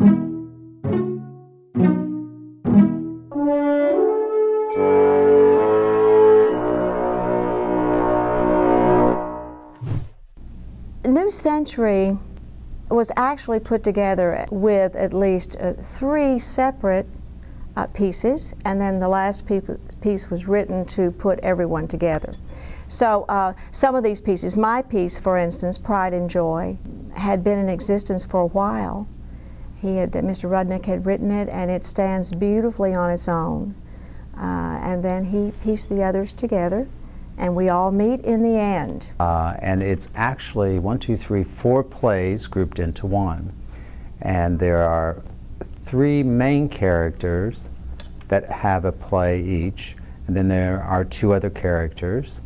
New Century was actually put together with at least 3 separate pieces, and then the last piece was written to put everyone together. So some of these pieces, my piece for instance, Pride and Joy, had been in existence for a while. Mr. Rudnick had written it, and it stands beautifully on its own. And then he pieced the others together, and we all meet in the end. And it's actually 4 plays grouped into one. And there are 3 main characters that have a play each, and then there are 2 other characters,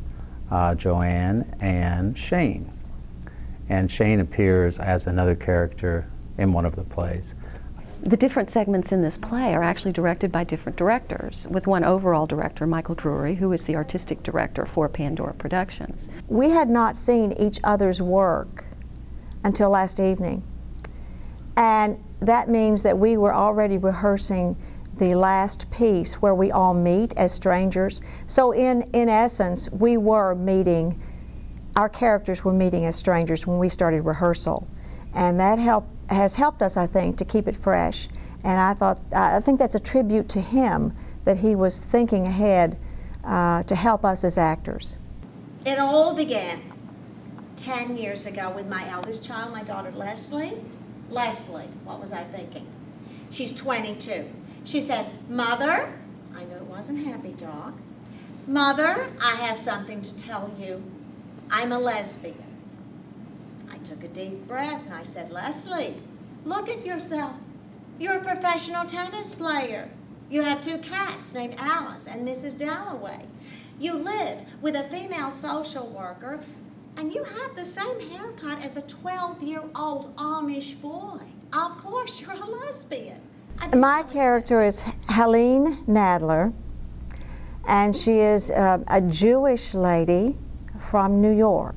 Joanne and Shane. And Shane appears as another character in one of the plays. The different segments in this play are actually directed by different directors, with one overall director, Michael Drury, who is the artistic director for Pandora Productions. We had not seen each other's work until last evening, and that means that we were already rehearsing the last piece where we all meet as strangers. So in essence, we were meeting, our characters were meeting as strangers when we started rehearsal, and that has helped us, I think, to keep it fresh. And I think that's a tribute to him, that he was thinking ahead to help us as actors. It all began 10 years ago with my eldest child, my daughter Leslie. Leslie, what was I thinking? She's 22. She says, "Mother," I knew it wasn't Happy Dog, "Mother, I have something to tell you. I'm a lesbian." I took a deep breath and I said, "Leslie, look at yourself. You're a professional tennis player. You have 2 cats named Alice and Mrs. Dalloway. You live with a female social worker, and you have the same haircut as a 12-year-old Amish boy. Of course you're a lesbian." My character is Helene Nadler, and she is a Jewish lady from New York.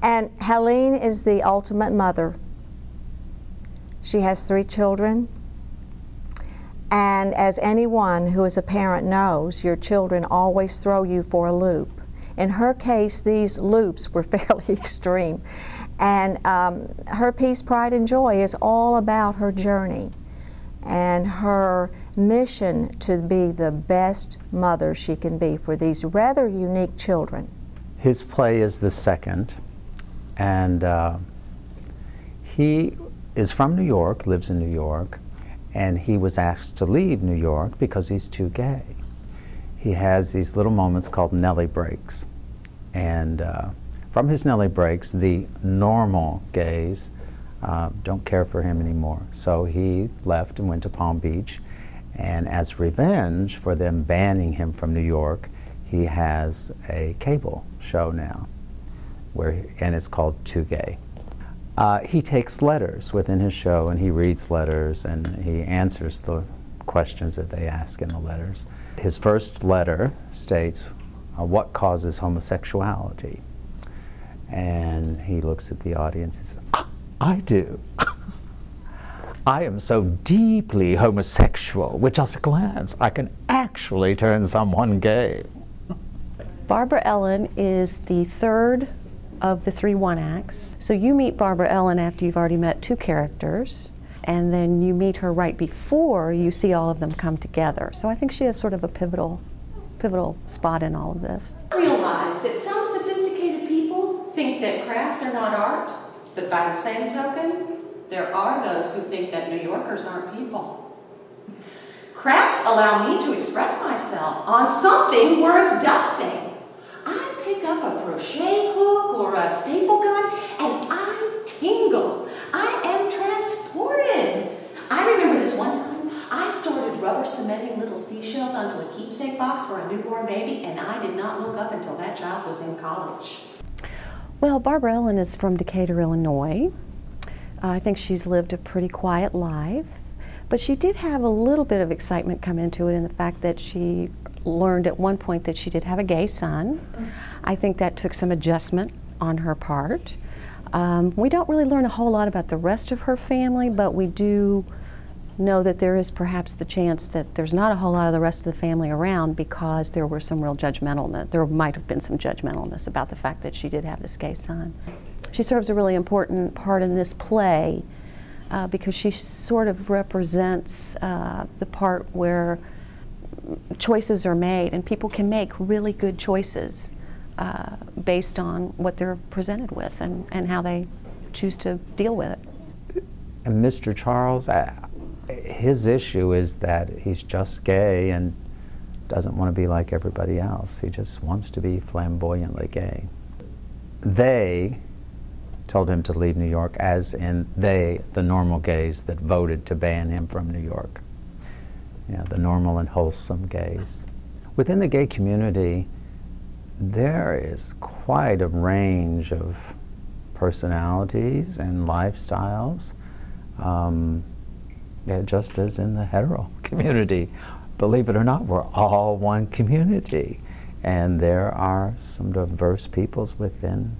And Helene is the ultimate mother. She has 3 children, and as anyone who is a parent knows, your children always throw you for a loop. In her case, these loops were fairly extreme, and her piece, Pride and Joy, is all about her journey and her mission to be the best mother she can be for these rather unique children. His play is the second, and he is from New York, lives in New York, and he was asked to leave New York because he's too gay. He has these little moments called Nellie breaks, and from his Nellie breaks, the normal gays don't care for him anymore. So he left and went to Palm Beach, and as revenge for them banning him from New York, he has a cable show now, and it's called Too Gay. He takes letters within his show, and he reads letters, and he answers the questions that they ask in the letters. His first letter states, "What causes homosexuality?" And he looks at the audience and says, "I do. I am so deeply homosexual, with just a glance, I can actually turn someone gay." Barbara Ellen is the 3rd of the 3 one-acts. So you meet Barbara Ellen after you've already met 2 characters, and then you meet her right before you see all of them come together. So I think she has sort of a pivotal spot in all of this. Realize that some sophisticated people think that crafts are not art, but by the same token, there are those who think that New Yorkers aren't people. Crafts allow me to express myself on something worth dusting. I pick up a crochet hook or a staple gun and I tingle. I am transported. I remember this one time I started rubber cementing little seashells onto a keepsake box for a newborn baby, and I did not look up until that child was in college. Well, Barbara Ellen is from Decatur, Illinois. I think she's lived a pretty quiet life, but she did have a little bit of excitement come into it in the fact that she learned at one point that she did have a gay son. I think that took some adjustment on her part. We don't really learn a whole lot about the rest of her family, but we do know that there is perhaps the chance that there's not a whole lot of the rest of the family around because there were some real judgmentalness. There might have been some judgmentalness about the fact that she did have this gay son. She serves a really important part in this play because she sort of represents the part where choices are made, and people can make really good choices based on what they're presented with and how they choose to deal with it. And Mr. Charles, his issue is that he's just gay and doesn't want to be like everybody else. He just wants to be flamboyantly gay. They told him to leave New York, as in they, the normal gays that voted to ban him from New York. Yeah, the normal and wholesome gays. Within the gay community, there is quite a range of personalities and lifestyles, yeah, just as in the hetero community. Believe it or not, we're all one community, and there are some diverse peoples within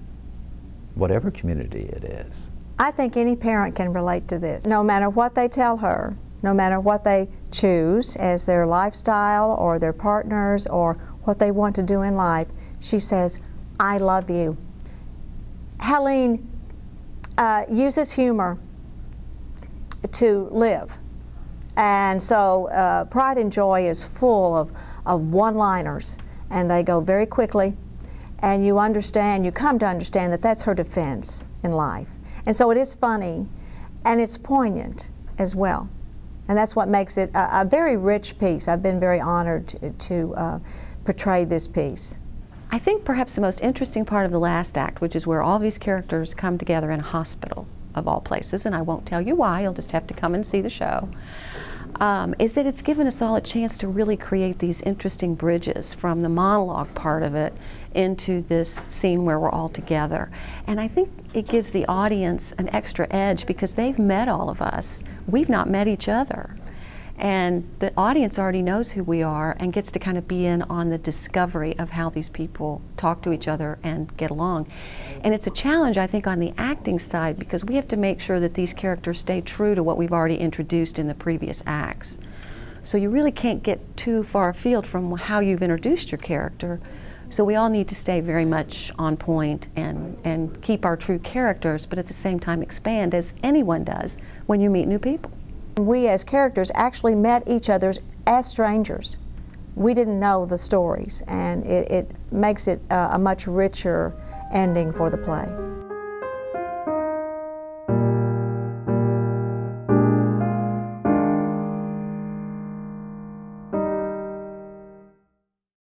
whatever community it is. I think any parent can relate to this. No matter what they tell her, no matter what they choose as their lifestyle or their partners or what they want to do in life, she says, I love you. Helene uses humor to live. And so Pride and Joy is full of one-liners, and they go very quickly, and you come to understand that that's her defense in life. And so it is funny, and it's poignant as well. And that's what makes it a very rich piece. I've been very honored to portray this piece. I think perhaps the most interesting part of the last act, which is where all these characters come together in a hospital, of all places, and I won't tell you why, you'll just have to come and see the show, is that it's given us all a chance to really create these interesting bridges from the monologue part of it into this scene where we're all together. And I think it gives the audience an extra edge because they've met all of us. We've not met each other. And the audience already knows who we are and gets to kind of be in on the discovery of how these people talk to each other and get along. And it's a challenge, I think, on the acting side because we have to make sure that these characters stay true to what we've already introduced in the previous acts. So you really can't get too far afield from how you've introduced your character. So we all need to stay very much on point and keep our true characters, but at the same time expand, as anyone does when you meet new people. We as characters actually met each other as strangers. We didn't know the stories, and it makes it a much richer ending for the play.